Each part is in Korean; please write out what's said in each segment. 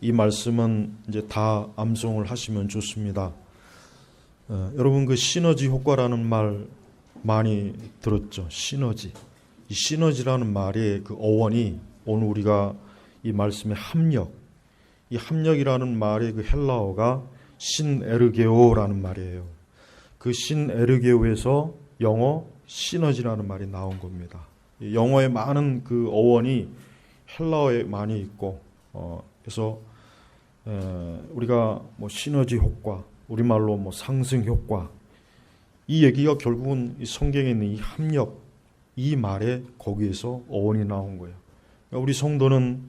이 말씀은 이제 다 암송을 하시면 좋습니다. 여러분 그 시너지 효과라는 말 많이 들었죠. 시너지. 이 시너지라는 말의 그 어원이 오늘 우리가 이 말씀의 합력, 이 합력이라는 말의 그 헬라어가 신에르게오라는 말이에요. 그 신에르게오에서 영어 시너지라는 말이 나온 겁니다. 영어에 많은 그 어원이 헬라어에 많이 있고, 그래서 우리가 뭐 시너지 효과, 우리말로 뭐 상승 효과, 이 얘기가 결국은 이 성경에 있는 이 합력, 이 말에 거기에서 어원이 나온 거예요. 그러니까 우리 성도는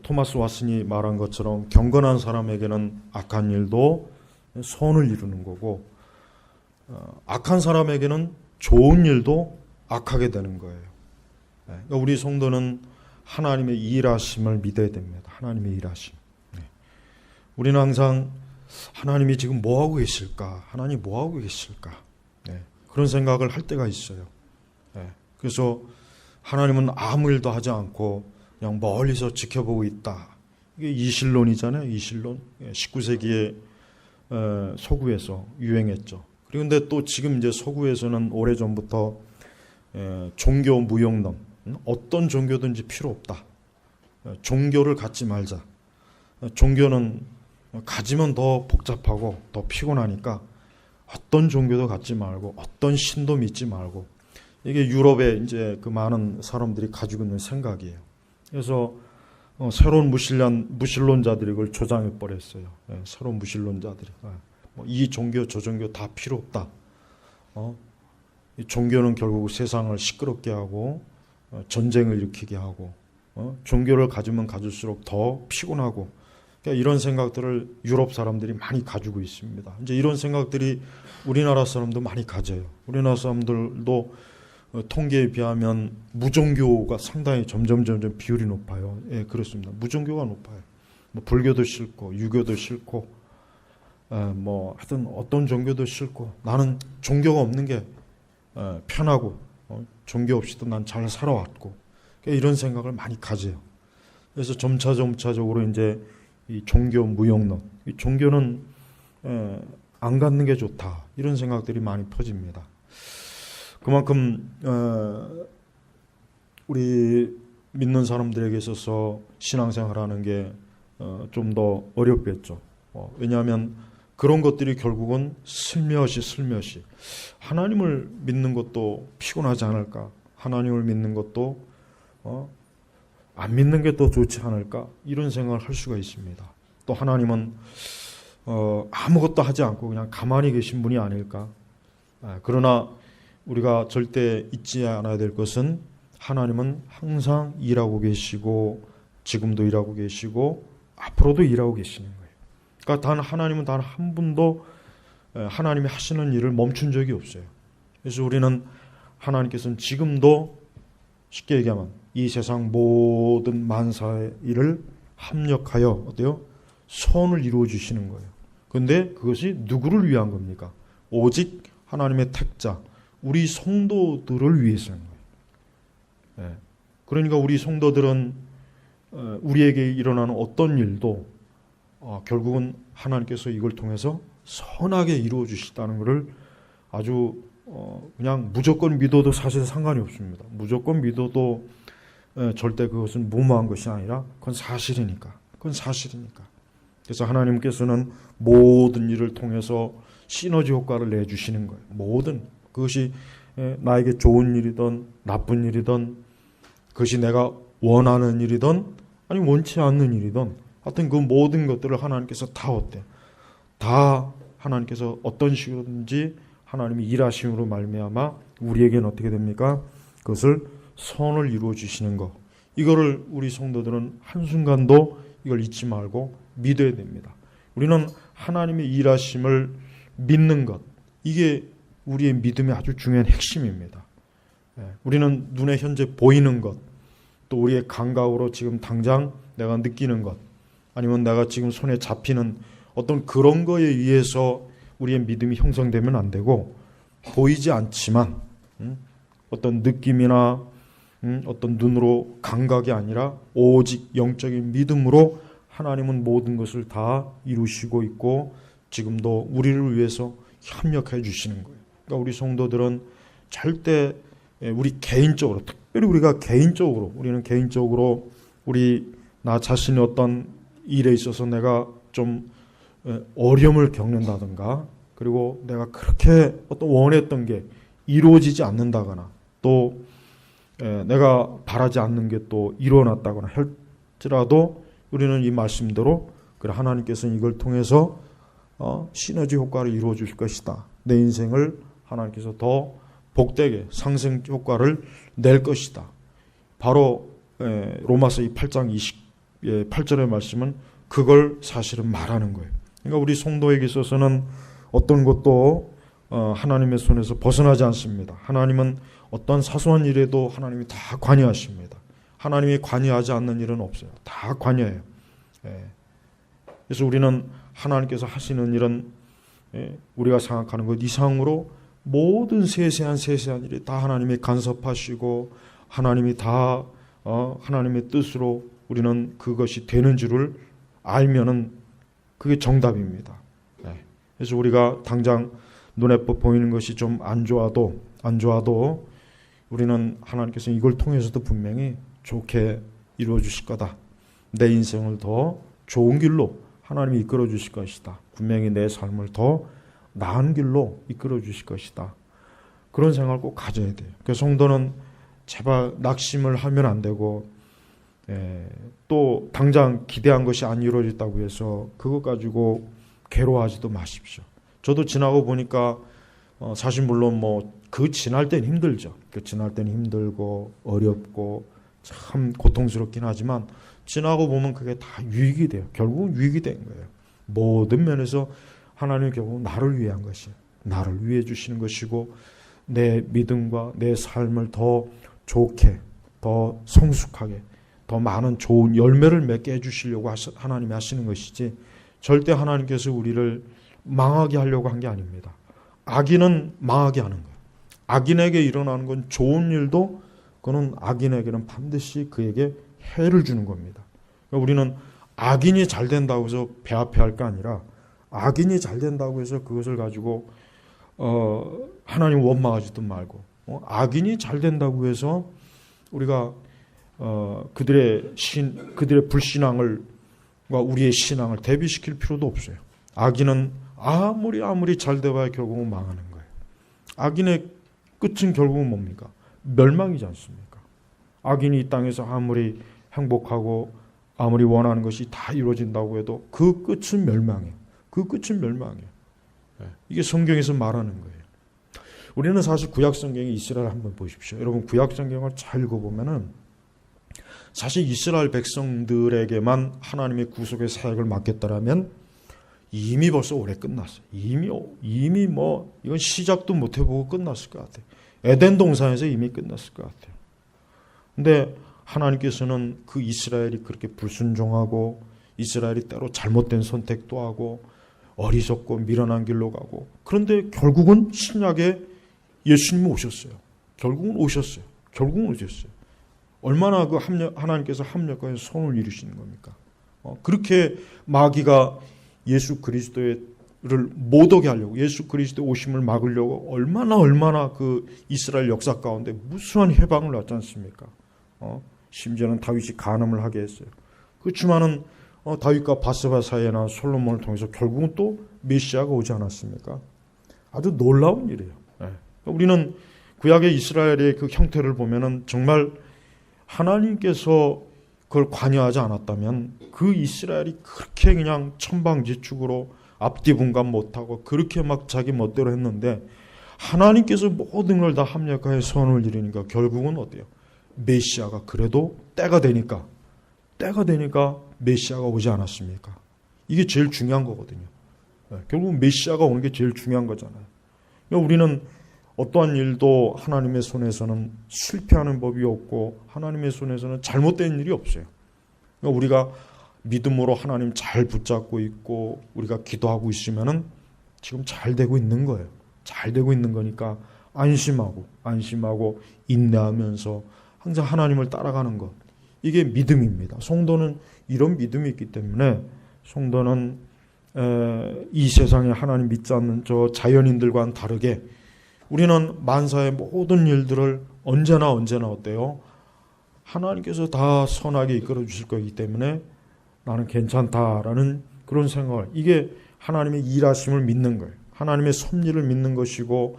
토마스 왓슨이 말한 것처럼 경건한 사람에게는 악한 일도 선을 이루는 거고, 악한 사람에게는 좋은 일도 악하게 되는 거예요. 그러니까 우리 성도는 하나님의 일하심을 믿어야 됩니다. 하나님의 일하심. 우리는 항상 하나님이 지금 뭐하고 계실까? 하나님 뭐하고 계실까? 그런 생각을 할 때가 있어요. 그래서 하나님은 아무 일도 하지 않고 그냥 멀리서 지켜보고 있다. 이게 이실론이잖아요. 이실론. 19세기에 서구에서 유행했죠. 그런데 또 지금 이제 서구에서는 오래전부터 종교 무용론, 어떤 종교든지 필요 없다. 종교를 갖지 말자. 종교는 가지면 더 복잡하고 더 피곤하니까 어떤 종교도 갖지 말고 어떤 신도 믿지 말고, 이게 유럽의 이제 그 많은 사람들이 가지고 있는 생각이에요. 그래서 새로운 무신론자들이 그걸 조장해 버렸어요. 새로운 무신론자들이 이 종교 저 종교 다 필요 없다. 이 종교는 결국 세상을 시끄럽게 하고 전쟁을 일으키게 하고 종교를 가지면 가질수록 더 피곤하고, 그러니까 이런 생각들을 유럽 사람들이 많이 가지고 있습니다. 이제 이런 생각들이 우리나라 사람도 많이 가져요. 우리나라 사람들도 통계에 비하면 무종교가 상당히 점점 비율이 높아요. 예, 그렇습니다. 무종교가 높아요. 뭐 불교도 싫고 유교도 싫고 뭐 하여튼 어떤 종교도 싫고 나는 종교가 없는 게 편하고 종교 없이도 난 잘 살아왔고, 그러니까 이런 생각을 많이 가져요. 그래서 점차적으로 이제 이 종교 무용론, 이 종교는 안 갖는 게 좋다, 이런 생각들이 많이 퍼집니다. 그만큼 우리 믿는 사람들에게 있어서 신앙생활하는 게 좀 더 어렵겠죠. 왜냐하면 그런 것들이 결국은 슬며시 하나님을 믿는 것도 피곤하지 않을까, 하나님을 믿는 것도 안 믿는 게 더 좋지 않을까, 이런 생각을 할 수가 있습니다. 또 하나님은 아무것도 하지 않고 그냥 가만히 계신 분이 아닐까. 그러나 우리가 절대 잊지 않아야 될 것은 하나님은 항상 일하고 계시고 지금도 일하고 계시고 앞으로도 일하고 계시는 거예요. 그러니까 하나님은 단 한 분도 하나님이 하시는 일을 멈춘 적이 없어요. 그래서 우리는 하나님께서는 지금도 쉽게 얘기하면 이 세상 모든 만사의 일을 합력하여 어때요? 선을 이루어 주시는 거예요. 그런데 그것이 누구를 위한 겁니까? 오직 하나님의 택자, 우리 성도들을 위해서인 거예요. 그러니까 우리 성도들은 우리에게 일어나는 어떤 일도 결국은 하나님께서 이걸 통해서 선하게 이루어 주시다는 것을 아주 그냥 무조건 믿어도 사실 상관이 없습니다. 무조건 믿어도 절대 그것은 무모한 것이 아니라 그건 사실이니까. 그래서 하나님께서는 모든 일을 통해서 시너지 효과를 내주시는 거예요. 모든 그것이 나에게 좋은 일이든 나쁜 일이든, 그것이 내가 원하는 일이든 아니 원치 않는 일이든, 하여튼 그 모든 것들을 하나님께서 다 어때? 다 하나님께서 어떤 식으로든지 하나님이 일하심으로 말미암아 우리에게는 어떻게 됩니까? 그것을 선을 이루어 주시는 것. 이거를 우리 성도들은 한순간도 이걸 잊지 말고 믿어야 됩니다. 우리는 하나님의 일하심을 믿는 것, 이게 우리의 믿음의 아주 중요한 핵심입니다. 우리는 눈에 현재 보이는 것, 또 우리의 감각으로 지금 당장 내가 느끼는 것, 아니면 내가 지금 손에 잡히는 어떤 그런 거에 의해서 우리의 믿음이 형성되면 안 되고, 보이지 않지만 어떤 느낌이나 어떤 눈으로 감각이 아니라 오직 영적인 믿음으로 하나님은 모든 것을 다 이루시고 있고 지금도 우리를 위해서 협력해 주시는 거예요. 그러니까 우리 성도들은 절대 우리 개인적으로, 특별히 우리는 개인적으로 우리 나 자신의 어떤 일에 있어서 내가 좀 어려움을 겪는다든가, 그리고 내가 그렇게 어떤 원했던 게 이루어지지 않는다거나, 또 내가 바라지 않는 게 또 일어났다거나 할지라도 우리는 이 말씀대로 그래, 하나님께서는 이걸 통해서 시너지 효과를 이루어 주실 것이다. 내 인생을 하나님께서 더 복되게 상승 효과를 낼 것이다. 바로 로마서 8장 28절의 말씀은 그걸 사실은 말하는 거예요. 그러니까 우리 성도에게 있어서는 어떤 것도 하나님의 손에서 벗어나지 않습니다. 하나님은 어떤 사소한 일에도 하나님이 다 관여하십니다. 하나님이 관여하지 않는 일은 없어요. 다 관여해요. 그래서 우리는 하나님께서 하시는 일은 우리가 생각하는 것 이상으로 모든 세세한 일이 다 하나님이 간섭하시고 하나님이 다 하나님의 뜻으로 우리는 그것이 되는 줄을 알면은 그게 정답입니다. 그래서 우리가 당장 눈에 보이는 것이 좀 안 좋아도 우리는 하나님께서 이걸 통해서도 분명히 좋게 이루어 주실 거다. 내 인생을 더 좋은 길로 하나님이 이끌어 주실 것이다. 분명히 내 삶을 더 나은 길로 이끌어 주실 것이다. 그런 생각을 꼭 가져야 돼요. 그래서 성도는 제발 낙심을 하면 안 되고, 또 당장 기대한 것이 안 이루어졌다고 해서 그것 가지고 괴로워하지도 마십시오. 저도 지나고 보니까 사실 물론 그 지날 땐 힘들죠. 그 지날 땐 힘들고 어렵고 참 고통스럽긴 하지만 지나고 보면 그게 다 유익이 돼요. 결국은 유익이 된 거예요. 모든 면에서 하나님이 결국 나를 위한 것이에요. 나를 위해 주시는 것이고 내 믿음과 내 삶을 더 좋게, 더 성숙하게, 더 많은 좋은 열매를 맺게 해주시려고 하나님이 하시는 것이지, 절대 하나님께서 우리를 망하게 하려고 한 게 아닙니다. 악인은 망하게 하는 거예요. 악인에게 일어나는 건 좋은 일도 그는 악인에게는 반드시 그에게 해를 주는 겁니다. 그러니까 우리는 악인이 잘 된다고 해서 배합해야 할 게 아니라 악인이 잘 된다고 해서 그것을 가지고 하나님 원망하지도 말고, 악인이 잘 된다고 해서 우리가 그들의 불신앙을 우리의 신앙을 대비시킬 필요도 없어요. 악인은 아무리 잘 돼봐야 결국은 망하는 거예요. 악인의 끝은 결국은 뭡니까? 멸망이지 않습니까? 악인이 이 땅에서 아무리 행복하고 아무리 원하는 것이 다 이루어진다고 해도 그 끝은 멸망이에요. 그 끝은 멸망이에요. 이게 성경에서 말하는 거예요. 우리는 사실 구약성경의 이스라엘 한번 보십시오. 여러분 구약성경을 잘 읽어보면은 사실 이스라엘 백성들에게만 하나님의 구속의 사역을 맡겼다라면 이미 벌써 오래 끝났어요. 이미 이건 시작도 못 해보고 끝났을 것 같아요. 에덴 동산에서 이미 끝났을 것 같아요. 근데 하나님께서는 그 이스라엘이 그렇게 불순종하고 이스라엘이 때로 잘못된 선택도 하고 어리석고 미련한 길로 가고, 그런데 결국은 신약에 예수님이 오셨어요. 결국은 오셨어요. 얼마나 하나님께서 합력하여 선을 이루시는 겁니까? 그렇게 마귀가 예수 그리스도를 못 오게 하려고, 예수 그리스도의 오심을 막으려고 얼마나 그 이스라엘 역사 가운데 무수한 해방을 놨지 않습니까? 심지어는 다윗이 간음을 하게 했어요. 그렇지만은 다윗과 바세바 사이에나 솔로몬을 통해서 결국은 또 메시아가 오지 않았습니까? 아주 놀라운 일이에요. 우리는 구약의 이스라엘의 그 형태를 보면은 정말 하나님께서 그걸 관여하지 않았다면 그 이스라엘이 그렇게 그냥 천방지축으로 앞뒤 분간 못하고 그렇게 막 자기 멋대로 했는데, 하나님께서 모든 걸 다 합력하여 선을 이루니까 결국은 어때요? 메시아가 그래도 때가 되니까 메시아가 오지 않았습니까? 이게 제일 중요한 거거든요. 결국 메시아가 오는 게 제일 중요한 거잖아요. 그러니까 우리는 어떠한 일도 하나님의 손에서는 실패하는 법이 없고 하나님의 손에서는 잘못된 일이 없어요. 그러니까 우리가 믿음으로 하나님 잘 붙잡고 있고 우리가 기도하고 있으면은 지금 잘 되고 있는 거예요. 잘 되고 있는 거니까 안심하고 인내하면서 항상 하나님을 따라가는 것, 이게 믿음입니다. 성도는 이런 믿음이 있기 때문에 성도는 이 세상에 하나님 믿지 않는 저 자연인들과는 다르게 우리는 만사의 모든 일들을 언제나 어때요? 하나님께서 다 선하게 이끌어 주실 거기 때문에 나는 괜찮다라는 그런 생각을, 이게 하나님의 일하심을 믿는 거예요. 하나님의 섭리를 믿는 것이고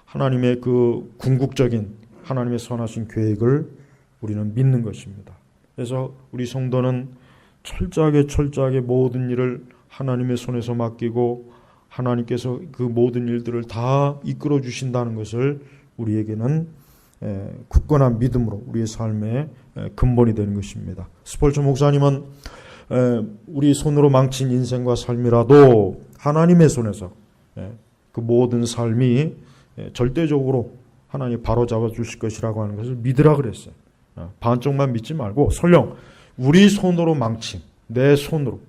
하나님의 그 궁극적인 하나님의 선하신 계획을 우리는 믿는 것입니다. 그래서 우리 성도는 철저하게 모든 일을 하나님의 손에서 맡기고 하나님께서 그 모든 일들을 다 이끌어 주신다는 것을 우리에게는 굳건한 믿음으로 우리의 삶의 근본이 되는 것입니다. 스폴처 목사님은 우리 손으로 망친 인생과 삶이라도 하나님의 손에서 그 모든 삶이 절대적으로 하나님이 바로잡아 주실 것이라고 하는 것을 믿으라 그랬어요. 반쪽만 믿지 말고 설령 우리 손으로 망친, 내 손으로,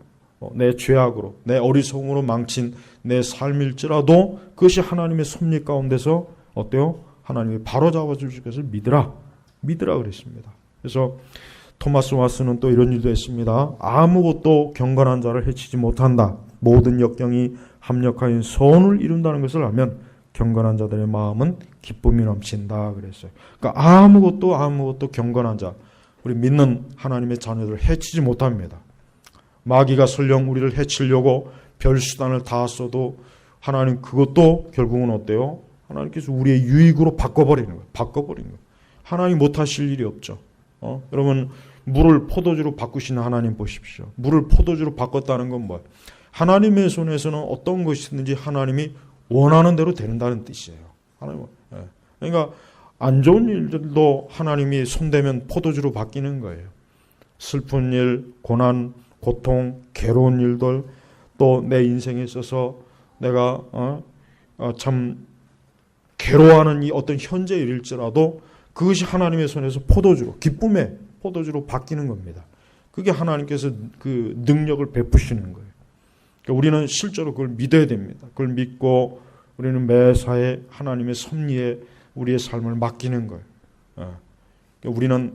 내 죄악으로, 내 어리석음으로 망친 내 삶일지라도 그것이 하나님의 섭리 가운데서 어때요? 하나님이 바로잡아 주실 것을 믿으라 그랬습니다. 그래서 토마스 와스는 또 이런 일도 했습니다. 아무것도 경건한 자를 해치지 못한다. 모든 역경이 합력하여 선을 이룬다는 것을 알면 경건한 자들의 마음은 기쁨이 넘친다 그랬어요. 그러니까 아무것도 경건한 자, 우리 믿는 하나님의 자녀들을 해치지 못합니다. 마귀가 설령 우리를 해치려고 별수단을 다 써도 하나님 그것도 결국은 어때요? 하나님께서 우리의 유익으로 바꿔버리는 거예요. 하나님 못하실 일이 없죠. 여러분 물을 포도주로 바꾸시는 하나님 보십시오. 물을 포도주로 바꿨다는 건 뭐예요? 하나님의 손에서는 어떤 것이든지 하나님이 원하는 대로 된다는 뜻이에요. 하나님, 그러니까 안 좋은 일들도 하나님이 손대면 포도주로 바뀌는 거예요. 슬픈 일, 고난, 고통, 괴로운 일들, 또 내 인생에 있어서 내가 참 괴로워하는 이 어떤 현재 일일지라도 그것이 하나님의 손에서 포도주로, 기쁨의 포도주로 바뀌는 겁니다. 그게 하나님께서 그 능력을 베푸시는 거예요. 그러니까 우리는 실제로 그걸 믿어야 됩니다. 그걸 믿고 우리는 매사에 하나님의 섭리에 우리의 삶을 맡기는 거예요. 그러니까 우리는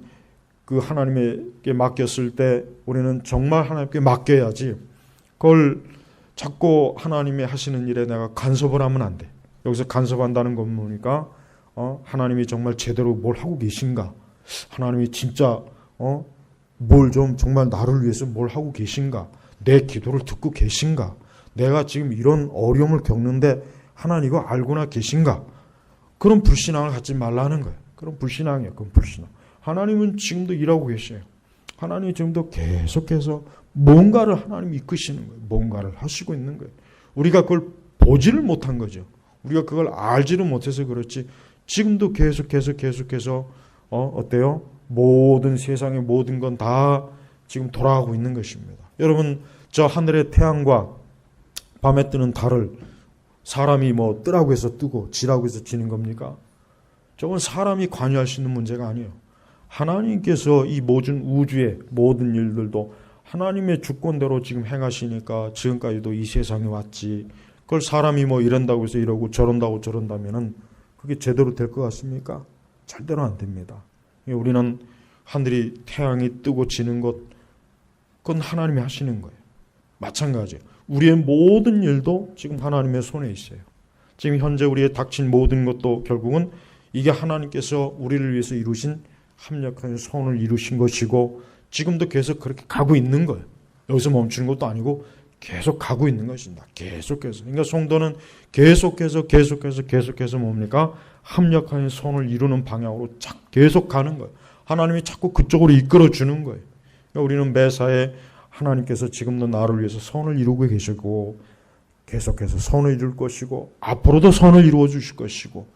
그 하나님에게 맡겼을 때 우리는 정말 하나님께 맡겨야지 그걸 자꾸 하나님이 하시는 일에 내가 간섭을 하면 안 돼. 여기서 간섭한다는 건 뭡니까? 하나님이 정말 제대로 뭘 하고 계신가? 하나님이 진짜 뭘 좀 정말 나를 위해서 뭘 하고 계신가? 내 기도를 듣고 계신가? 내가 지금 이런 어려움을 겪는데 하나님 이거 알고나 계신가? 그런 불신앙을 갖지 말라는 거예요. 그런 불신앙이에요. 그런 불신앙. 하나님은 지금도 일하고 계셔요. 하나님이 지금도 계속해서 뭔가를 하나님이 이끄시는 거예요. 뭔가를 하시고 있는 거예요. 우리가 그걸 보지를 못한 거죠. 우리가 그걸 알지를 못해서 그렇지 지금도 계속해서 어때요? 모든 세상의 모든 건 다 지금 돌아가고 있는 것입니다. 여러분 저 하늘의 태양과 밤에 뜨는 달을 사람이 뭐 뜨라고 해서 뜨고 지라고 해서 지는 겁니까? 저건 사람이 관여할 수 있는 문제가 아니에요. 하나님께서 이 모든 우주의 모든 일들도 하나님의 주권대로 지금 행하시니까 지금까지도 이 세상에 왔지. 그걸 사람이 뭐 이런다고 해서 이러고 저런다면은 그게 제대로 될 것 같습니까? 절대로 안 됩니다. 우리는 하늘이 태양이 뜨고 지는 것 그건 하나님이 하시는 거예요. 마찬가지예요. 우리의 모든 일도 지금 하나님의 손에 있어요. 지금 현재 우리의 닥친 모든 것도 결국은 이게 하나님께서 우리를 위해서 이루신 합력한 선을 이루신 것이고 지금도 계속 그렇게 가고 있는 거예요. 여기서 멈추는 것도 아니고 계속 가고 있는 것입니다. 계속해서. 그러니까 성도는 계속해서 뭡니까? 합력한 선을 이루는 방향으로 계속 가는 거예요. 하나님이 자꾸 그쪽으로 이끌어 주는 거예요. 그러니까 우리는 매사에 하나님께서 지금도 나를 위해서 선을 이루고 계시고 계속해서 선을 이룰 것이고 앞으로도 선을 이루어 주실 것이고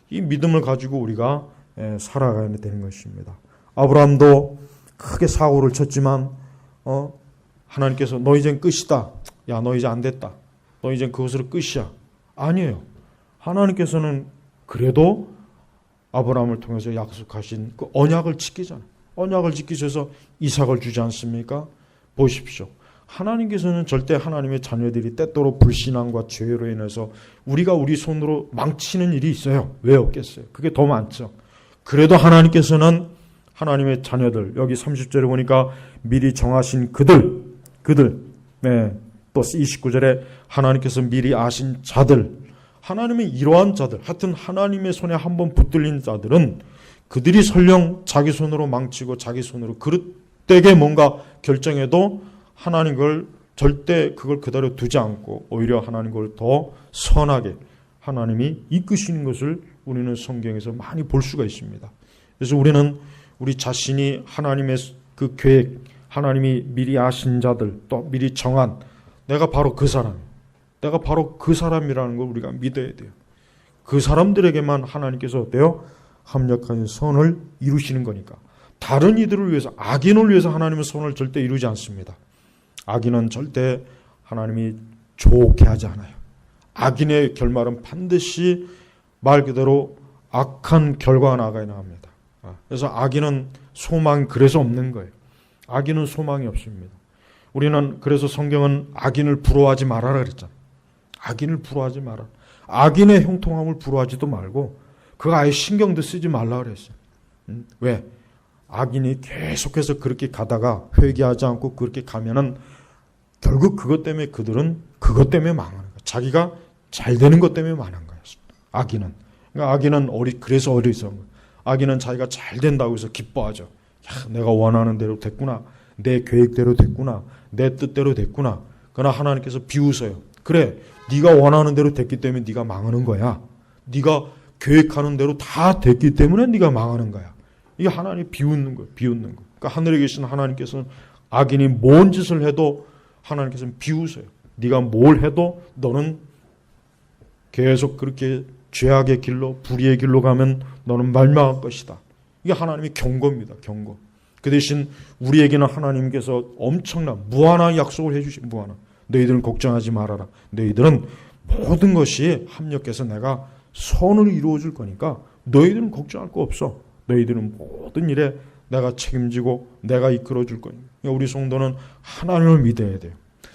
이 믿음을 가지고 우리가 살아가야 되는 것입니다. 아브라함도 크게 사고를 쳤지만 하나님께서 너 이젠 끝이다. 야, 너 이제 안 됐다. 너 이젠 그것으로 끝이야. 아니에요. 하나님께서는 그래도 아브라함을 통해서 약속하신 그 언약을 지키잖아요. 언약을 지키셔서 이삭을 주지 않습니까? 보십시오. 하나님께서는 절대 하나님의 자녀들이 때때로 불신앙과 죄로 인해서 우리가 우리 손으로 망치는 일이 있어요. 왜 없겠어요? 그게 더 많죠. 그래도 하나님께서는 하나님의 자녀들, 여기 30절에 보니까 미리 정하신 그들, 네. 또 29절에 하나님께서 미리 아신 자들, 하나님의 이러한 자들, 하여튼 하나님의 손에 한번 붙들린 자들은 그들이 설령 자기 손으로 망치고 자기 손으로 그릇되게 뭔가 결정해도 하나님 걸 절대 그걸 그대로 두지 않고 오히려 하나님 걸 더 선하게 하나님이 이끄시는 것을 우리는 성경에서 많이 볼 수가 있습니다. 그래서 우리는 우리 자신이 하나님의 그 계획, 하나님이 미리 아신 자들, 또 미리 정한 내가 바로 그 사람, 내가 바로 그 사람이라는 걸 우리가 믿어야 돼요. 그 사람들에게만 하나님께서 어때요? 합력하여 선을 이루시는 거니까. 다른 이들을 위해서, 악인을 위해서 하나님은 선을 절대 이루지 않습니다. 악인은 절대 하나님이 좋게 하지 않아요. 악인의 결말은 반드시 말 그대로 악한 결과가 나갑니다. 그래서 악인은 소망이 그래서 없는 거예요. 악인은 소망이 없습니다. 우리는 그래서 성경은 악인을 부러워하지 말아라 그랬잖아요. 악인을 부러워하지 마라. 악인의 형통함을 부러워하지도 말고 그거 아예 신경도 쓰지 말라 그랬어요. 왜? 악인이 계속해서 그렇게 가다가 회개하지 않고 그렇게 가면은 결국 그것 때문에 그들은 그것 때문에 망하는 거예요. 자기가 잘 되는 것 때문에 망한 거예요. 악인은. 그러니까 악인은 그래서 어리석은 거예요. 악인은 자기가 잘 된다고 해서 기뻐하죠. 야, 내가 원하는 대로 됐구나. 내 계획대로 됐구나. 내 뜻대로 됐구나. 그러나 하나님께서 비웃어요. 그래, 네가 원하는 대로 됐기 때문에 네가 망하는 거야. 네가 계획하는 대로 다 됐기 때문에 네가 망하는 거야. 이게 하나님이 비웃는 거예요. 비웃는 거. 그러니까 하늘에 계신 하나님께서는 악인이 뭔 짓을 해도 하나님께서는 비웃어요. 네가 뭘 해도 너는 계속 그렇게 죄악의 길로 불의의 길로 가면 너는 멸망할 것이다. 이게 하나님의 경고입니다. 경고. 그 대신 우리에게는 하나님께서 엄청난 무한한 약속을 해주신 무한한. 너희들은 걱정하지 말아라. 너희들은 모든 것이 합력해서 내가 선을 이루어 줄 거니까 너희들은 걱정할 거 없어. 너희들은 모든 일에 내가 책임지고 내가 이끌어 줄 거니까. 우리 성도는 하나님을 믿어야 돼요.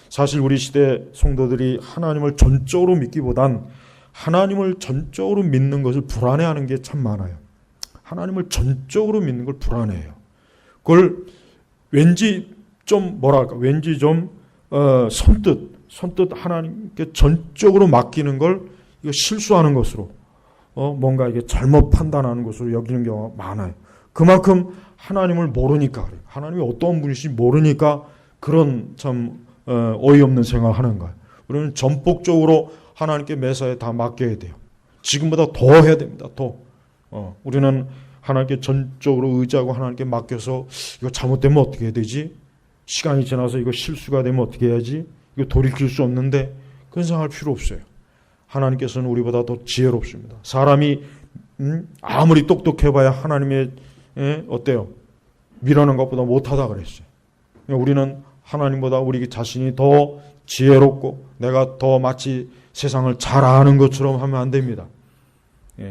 사실 우리 시대 성도들이 하나님을 전적으로 믿기보단 하나님을 전적으로 믿는 것을 불안해하는 게 참 많아요. 하나님을 전적으로 믿는 걸 불안해해요. 그걸 왠지 좀 왠지 좀 선뜻 하나님께 전적으로 맡기는 걸 이거 실수하는 것으로 뭔가 이게 잘못 판단하는 것으로 여기는 경우가 많아요. 그만큼 하나님을 모르니까 그래요. 하나님이 어떤 분이신지 모르니까 그런 참 어이없는 생각을 하는 거예요. 우리는 전폭적으로 하나님께 매사에 다 맡겨야 돼요. 지금보다 더 해야 됩니다. 더. 우리는 하나님께 전적으로 의지하고 하나님께 맡겨서 이거 잘못되면 어떻게 해야 되지? 시간이 지나서 이거 실수가 되면 어떻게 해야지? 이거 돌이킬 수 없는데 그런 생각할 필요 없어요. 하나님께서는 우리보다 더 지혜롭습니다. 사람이 아무리 똑똑해봐야 하나님의 어때요? 밀어낸 것보다 못하다 그랬어요. 우리는 하나님보다 우리 자신이 더 지혜롭고 내가 더 마치 세상을 잘 아는 것처럼 하면 안 됩니다.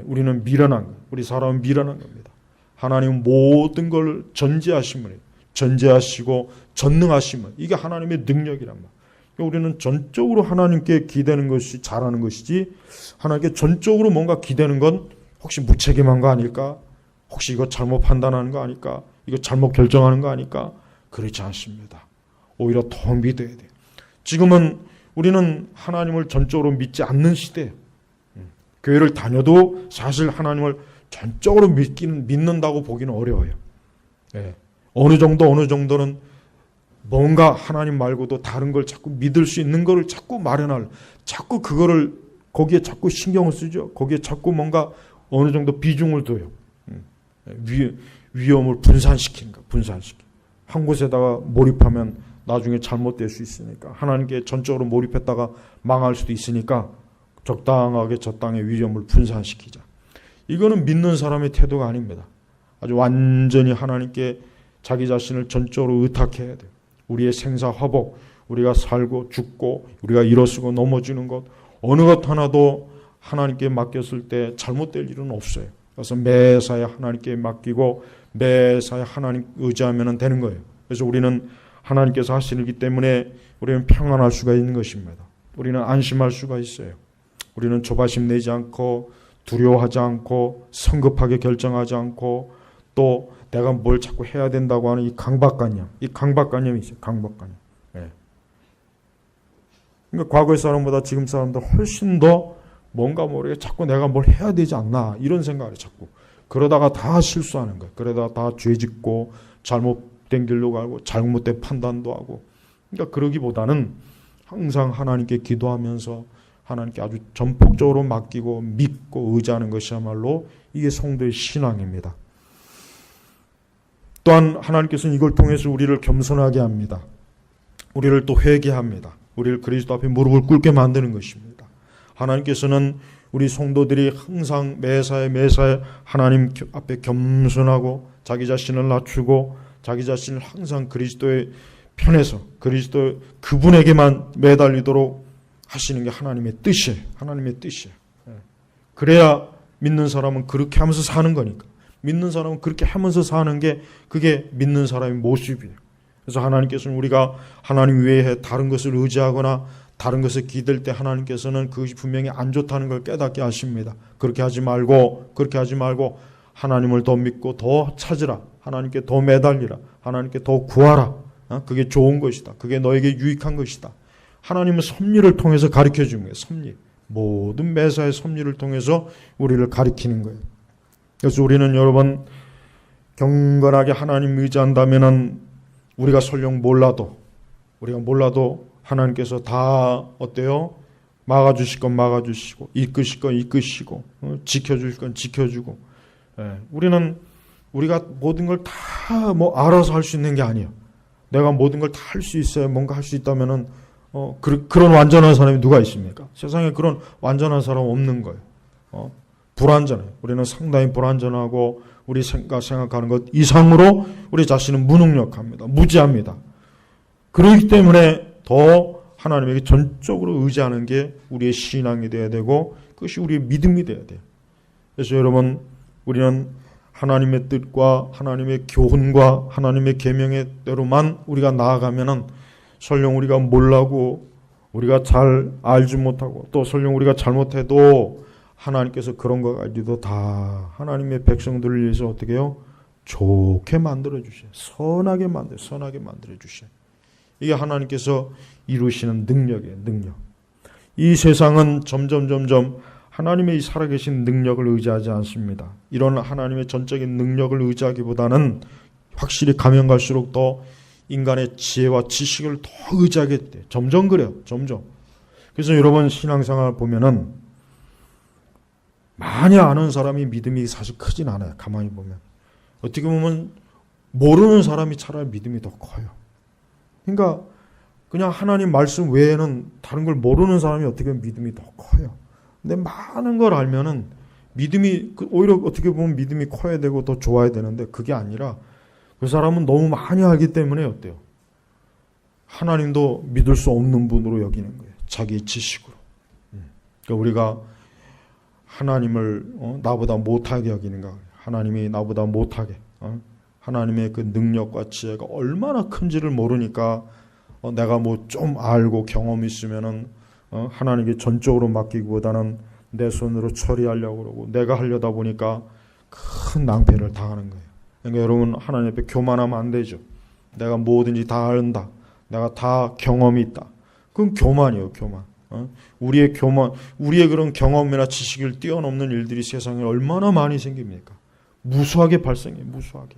우리는 미련한 거예요. 우리 사람은 미련한 겁니다. 하나님은 모든 걸 전지하신 분이에요. 전지하시고 전능하신 분. 이게 하나님의 능력이란 말이에요. 우리는 전적으로 하나님께 기대는 것이 잘하는 것이지 하나님께 전적으로 뭔가 기대는 건 혹시 무책임한 거 아닐까? 혹시 이거 잘못 판단하는 거 아닐까? 이거 잘못 결정하는 거 아닐까? 그렇지 않습니다. 오히려 더 믿어야 돼요. 지금은 우리는 하나님을 전적으로 믿지 않는 시대예요. 교회를 다녀도 사실 하나님을 전적으로 믿는다고 보기는 어려워요. 어느 정도는 뭔가 하나님 말고도 다른 걸 자꾸 믿을 수 있는 거를 자꾸 자꾸 그거를 거기에 자꾸 신경을 쓰죠. 거기에 자꾸 뭔가 어느 정도 비중을 둬요. 위험을 분산시키는 거, 한 곳에다가 몰입하면 나중에 잘못될 수 있으니까 하나님께 전적으로 몰입했다가 망할 수도 있으니까 적당하게 적당의 위험을 분산시키자. 이거는 믿는 사람의 태도가 아닙니다. 아주 완전히 하나님께 자기 자신을 전적으로 의탁해야 돼요. 우리의 생사화복, 우리가 살고 죽고 우리가 일어서고 넘어지는 것 어느 것 하나도 하나님께 맡겼을 때 잘못될 일은 없어요. 그래서 매사에 하나님께 맡기고 매사에 하나님 의지하면 되는 거예요. 그래서 우리는 하나님께서 하시는 일이기 때문에 우리는 평안할 수가 있는 것입니다. 우리는 안심할 수가 있어요. 우리는 조바심 내지 않고 두려워하지 않고 성급하게 결정하지 않고 또 내가 뭘 자꾸 해야 된다고 하는 이 강박관념, 이 강박관념이 있어요. 강박관념. 예. 그러니까 과거의 사람보다 지금 사람들 훨씬 더 뭔가 모르게 자꾸 내가 뭘 해야 되지 않나 이런 생각을 자꾸. 그러다가 다 실수하는 거예요. 그러다가 다 죄짓고 잘못된 길로 가고 잘못된 판단도 하고. 그러니까 그러기보다는 항상 하나님께 기도하면서 하나님께 아주 전폭적으로 맡기고 믿고 의지하는 것이야말로 이게 성도의 신앙입니다. 또한 하나님께서는 이걸 통해서 우리를 겸손하게 합니다. 우리를 또 회개합니다. 우리를 그리스도 앞에 무릎을 꿇게 만드는 것입니다. 하나님께서는 우리 성도들이 항상 매사에 하나님 앞에 겸손하고 자기 자신을 낮추고 자기 자신을 항상 그리스도의 편에서 그리스도 그분에게만 매달리도록 하시는 게 하나님의 뜻이에요. 하나님의 뜻이에요. 그래야 믿는 사람은 그렇게 하면서 사는 거니까. 믿는 사람은 그렇게 하면서 사는 게 그게 믿는 사람의 모습이에요. 그래서 하나님께서는 우리가 하나님 외에 다른 것을 의지하거나 다른 것을 기댈 때 하나님께서는 그것이 분명히 안 좋다는 걸 깨닫게 하십니다. 그렇게 하지 말고 하나님을 더 믿고 더 찾으라. 하나님께 더 매달리라. 하나님께 더 구하라. 그게 좋은 것이다. 그게 너에게 유익한 것이다. 하나님은 섭리를 통해서 가르쳐 주는 거예요. 섭리. 모든 매사의 섭리를 통해서 우리를 가르치는 거예요. 그래서 우리는 여러분 경건하게 하나님 의지한다면은 우리가 설령 몰라도 하나님께서 다 어때요? 막아주실 건 막아주시고 이끄실 건 이끄시고 지켜주실 건 지켜주고. 우리가 모든 걸 다 뭐 알아서 할 수 있는 게 아니에요. 내가 모든 걸 다 할 수 있어야 뭔가 할 수 있다면은 그런 완전한 사람이 누가 있습니까? 세상에 그런 완전한 사람 없는 거예요. 불완전해요. 우리는 상당히 불완전하고 우리 생각하는 것 이상으로 우리 자신은 무능력합니다. 무지합니다. 그렇기 때문에 더 하나님에게 전적으로 의지하는 게 우리의 신앙이 되어야 되고 그것이 우리의 믿음이 되어야 돼요. 그래서 여러분 우리는 하나님의 뜻과 하나님의 교훈과 하나님의 계명의 대로만 우리가 나아가면은 설령 우리가 몰라고 우리가 잘 알지 못하고 또 설령 우리가 잘못해도 하나님께서 그런 거 가지고 다 하나님의 백성들을 위해서 어떻게 해요? 좋게 만들어 주셔요. 선하게 만들어 주셔요. 이게 하나님께서 이루시는 능력이에요. 능력. 이 세상은 점점 하나님의 이 살아계신 능력을 의지하지 않습니다. 이런 하나님의 전적인 능력을 의지하기보다는 확실히 가면 갈수록 더 인간의 지혜와 지식을 더 의지하게 돼. 점점 그래요. 점점. 그래서 여러분 신앙생활 보면은 많이 아는 사람이 믿음이 사실 크진 않아요. 가만히 보면. 어떻게 보면 모르는 사람이 차라리 믿음이 더 커요. 그러니까 그냥 하나님 말씀 외에는 다른 걸 모르는 사람이 어떻게 보면 믿음이 더 커요. 근데 많은 걸 알면은 믿음이 오히려 어떻게 보면 믿음이 커야 되고 더 좋아야 되는데 그게 아니라 그 사람은 너무 많이 알기 때문에 어때요? 하나님도 믿을 수 없는 분으로 여기는 거예요. 자기 지식으로. 그러니까 우리가 하나님을 나보다 못하게 여기는가? 하나님이 나보다 못하게. 하나님의 그 능력과 지혜가 얼마나 큰지를 모르니까 내가 뭐 좀 알고 경험이 있으면은 하나님께 전적으로 맡기기보다는 내 손으로 처리하려고 그러고 내가 하려다 보니까 큰 낭패를 당하는 거예요. 그러니까 여러분 하나님 앞에 교만하면 안 되죠. 내가 뭐든지 다 안다. 내가 다 경험이 있다. 그건 교만이에요. 교만. 우리의 그런 경험이나 지식을 뛰어넘는 일들이 세상에 얼마나 많이 생깁니까? 무수하게 발생해요. 무수하게.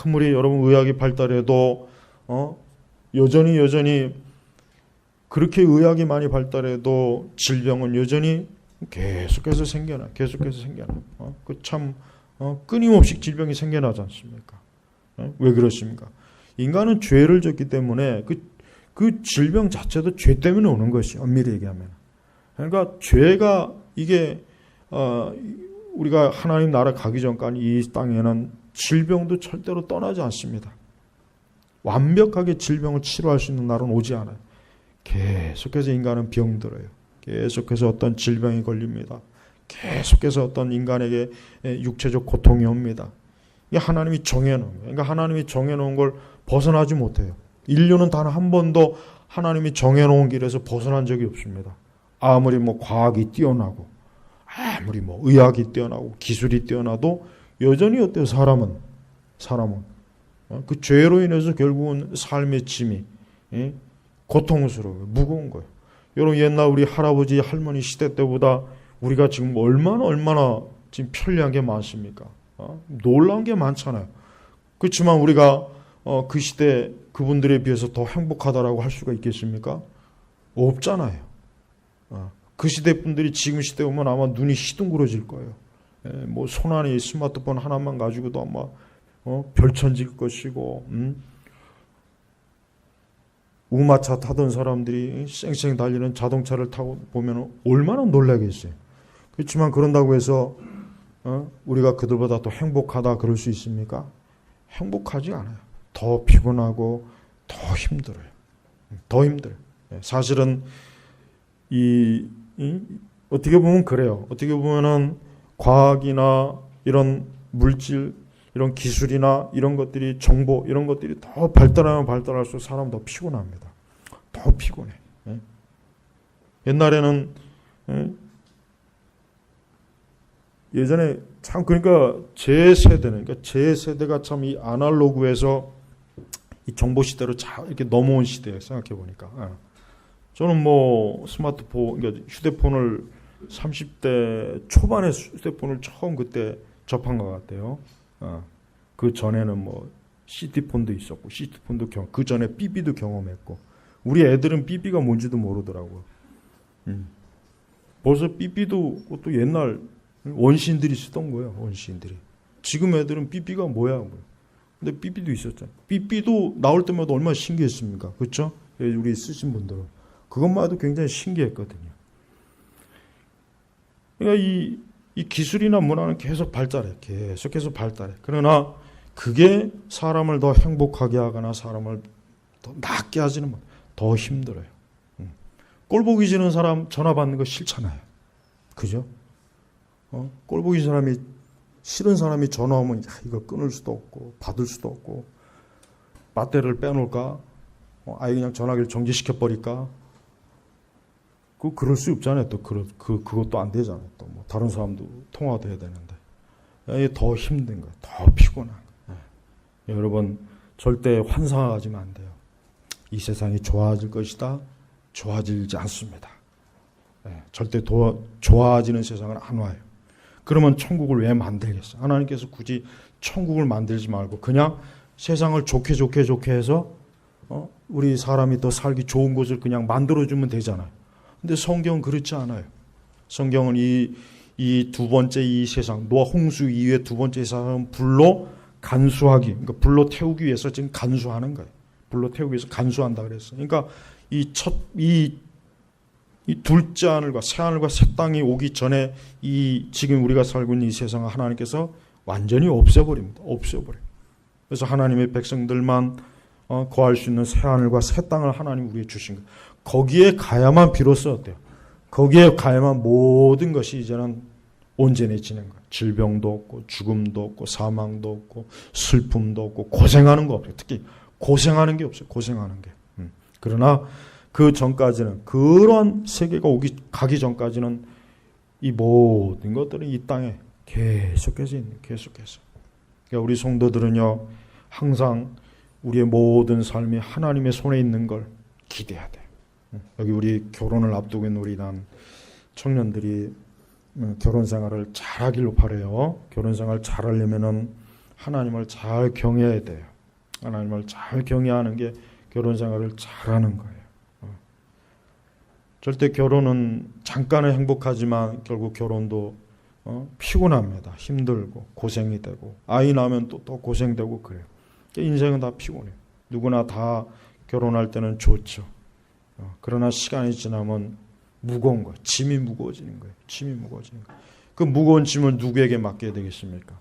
아무리 여러분 의학이 발달해도 여전히 그렇게 의학이 많이 발달해도 질병은 여전히 계속해서 생겨나. 그 참 끊임없이 질병이 생겨나지 않습니까? 왜 그렇습니까? 인간은 죄를 졌기 때문에 그 질병 자체도 죄 때문에 오는 것이 엄밀히 얘기하면. 그러니까 죄가 이게 우리가 하나님 나라 가기 전까지 이 땅에는 질병도 절대로 떠나지 않습니다. 완벽하게 질병을 치료할 수 있는 날은 오지 않아요. 계속해서 인간은 병들어요. 계속해서 어떤 질병이 걸립니다. 계속해서 어떤 인간에게 육체적 고통이 옵니다. 이게 하나님이 정해놓은 거예요. 그러니까 하나님이 정해놓은 걸 벗어나지 못해요. 인류는 단 한 번도 하나님이 정해놓은 길에서 벗어난 적이 없습니다. 아무리 뭐 과학이 뛰어나고 아무리 뭐 의학이 뛰어나고 기술이 뛰어나도 여전히 어때요? 사람은 그 죄로 인해서 결국은 삶의 짐이 고통스러워요. 무거운 거예요. 여러분 옛날 우리 할아버지 할머니 시대 때보다 우리가 지금 얼마나 지금 편리한 게 많습니까? 놀라운 게 많잖아요. 그렇지만 우리가 그 시대 그분들에 비해서 더 행복하다라고 할 수가 있겠습니까? 없잖아요. 그 시대 분들이 지금 시대 오면 아마 눈이 시둥그러질 거예요. 뭐 손안에 스마트폰 하나만 가지고도 아마 별천질 것이고, 우마차 타던 사람들이 쌩쌩 달리는 자동차를 타고 보면 얼마나 놀라겠어요. 그렇지만 그런다고 해서 우리가 그들보다 더 행복하다 그럴 수 있습니까? 행복하지 않아요. 더 피곤하고 더 힘들어요. 더 힘들어요. 사실은 어떻게 보면 그래요. 어떻게 보면은 과학이나 이런 물질, 이런 기술이나 이런 것들이 정보 이런 것들이 더 발달하면 발달할수록 사람은 더 피곤합니다. 더 피곤해. 옛날에는 예전에 참 그러니까 제 세대가 참 이 아날로그에서 이 정보 시대로 잘 이렇게 넘어온 시대예요. 생각해 보니까 저는 뭐 스마트폰, 그러니까 휴대폰을 30대 초반에 휴대폰을 처음 그때 접한 것 같아요. 그 전에는 뭐 CT폰도 있었고, CT폰도 그 전에 삐삐도 경험했고, 우리 애들은 삐삐가 뭔지도 모르더라고요. 벌써 삐삐도 또 옛날 원시인들이 쓰던 거예요. 원시인들이. 지금 애들은 삐삐가 뭐야? 근데 삐삐도 있었잖아요. 삐삐도 나올 때마다 얼마나 신기했습니까? 그렇죠? 우리 쓰신 분들은 그것만 해도 굉장히 신기했거든요. 그러니까 이 기술이나 문화는 계속 발달해. 계속해서 발달해. 그러나 그게 사람을 더 행복하게 하거나 사람을 더 낫게 하지는 더 힘들어요. 꼴보기 싫은 사람 전화 받는 거 싫잖아요. 그죠? 꼴보기 싫은 사람이 전화 오면 이거 끊을 수도 없고 받을 수도 없고 배터리를 빼놓을까? 아예 그냥 전화기를 정지시켜버릴까? 그럴 수 없잖아요. 또 그것도 안 되잖아요. 또 뭐 다른 사람도 통화도 해야 되는데 이게 더 힘든 거예요. 더 피곤한 거예요. 여러분 절대 환상하지면 안 돼요. 이 세상이 좋아질 것이다. 좋아지지 않습니다. 절대 좋아지는 세상은 안 와요. 그러면 천국을 왜 만들겠어요? 하나님께서 굳이 천국을 만들지 말고 그냥 세상을 좋게 해서 우리 사람이 더 살기 좋은 곳을 그냥 만들어주면 되잖아요. 근데 성경은 그렇지 않아요. 성경은 이 두 번째 이 세상, 노아 홍수 이후에 두 번째 세상은 불로 간수하기, 그러니까 불로 태우기 위해서 지금 간수하는 거예요. 불로 태우기 위해서 간수한다 그랬어요. 그러니까 이 둘째 하늘과 새 하늘과 새 땅이 오기 전에 지금 우리가 살고 있는 이 세상을 하나님께서 완전히 없애버립니다. 없애버려요. 그래서 하나님의 백성들만 거할 수 있는 새 하늘과 새 땅을 하나님 우리에게 주신 거예요. 거기에 가야만 비로소 어때요? 거기에 가야만 모든 것이 이제는 온전해지는 거예요. 질병도 없고 죽음도 없고 사망도 없고 슬픔도 없고 고생하는 거 없어요. 특히 고생하는 게 없어요. 고생하는 게. 그러나 그 전까지는 그런 세계가 가기 전까지는 이 모든 것들은 이 땅에 계속해서 있는 계속해서. 그러니까 우리 성도들은요 항상 우리의 모든 삶이 하나님의 손에 있는 걸 기대해야 돼요. 여기 우리 결혼을 앞두고 있는 우리 청년들이 결혼 생활을 잘하기를 바라요. 결혼 생활 잘하려면은 하나님을 잘 경외해야 돼요. 하나님을 잘 경외하는 게 결혼 생활을 잘하는 거예요. 절대 결혼은 잠깐은 행복하지만 결국 결혼도 피곤합니다. 힘들고 고생이 되고 아이 낳으면 또 고생되고 그래요. 인생은 다 피곤해요. 누구나 다 결혼할 때는 좋죠. 그러나 시간이 지나면 무거운 거예요. 짐이 무거워지는 거예요. 짐이 무거워지는 거예요. 그 무거운 짐을 누구에게 맡겨야 되겠습니까?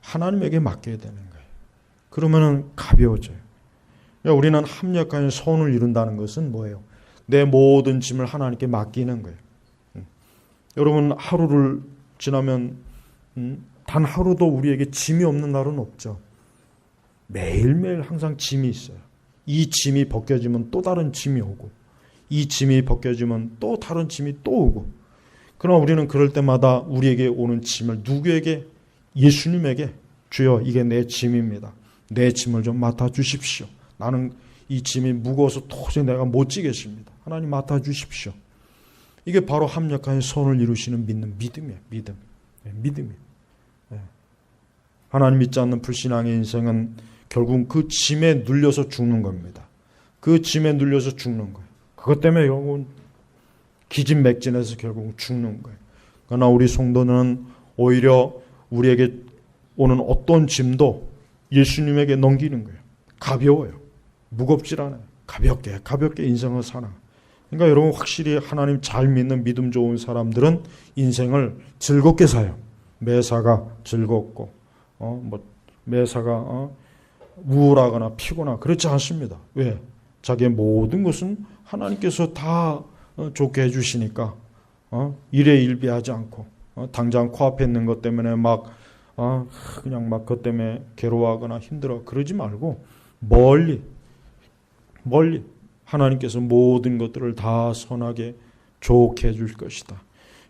하나님에게 맡겨야 되는 거예요. 그러면은 가벼워져요. 우리는 합력하여 선을 이룬다는 것은 뭐예요? 내 모든 짐을 하나님께 맡기는 거예요. 여러분 하루를 지나면 단 하루도 우리에게 짐이 없는 날은 없죠. 매일매일 항상 짐이 있어요. 이 짐이 벗겨지면 또 다른 짐이 오고 이 짐이 벗겨지면 또 다른 짐이 또 오고 그러나 우리는 그럴 때마다 우리에게 오는 짐을 누구에게 예수님에게 주여 이게 내 짐입니다. 내 짐을 좀 맡아주십시오. 나는 이 짐이 무거워서 도저히 내가 못 지겠습니다. 하나님 맡아주십시오. 이게 바로 합력하여 선을 이루시는 믿음이에요. 믿음이에요. 하나님 믿지 않는 불신앙의 인생은 결국 그 짐에 눌려서 죽는 겁니다. 그 짐에 눌려서 죽는 거예요. 그것 때문에 결국은 기진맥진해서 결국 죽는 거예요. 그러나 우리 성도는 오히려 우리에게 오는 어떤 짐도 예수님에게 넘기는 거예요. 가벼워요. 무겁질 않아요. 가볍게 인생을 살아. 그러니까 여러분 확실히 하나님 잘 믿는 믿음 좋은 사람들은 인생을 즐겁게 사요. 매사가 즐겁고 매사가 우울하거나 피곤하거나 그렇지 않습니다. 왜? 자기의 모든 것은 하나님께서 다 좋게 해주시니까 일에 일비하지 않고 당장 코앞에 있는 것 때문에 그냥 그것 때문에 괴로워하거나 힘들어 그러지 말고 멀리 하나님께서 모든 것들을 다 선하게 좋게 해줄 것이다.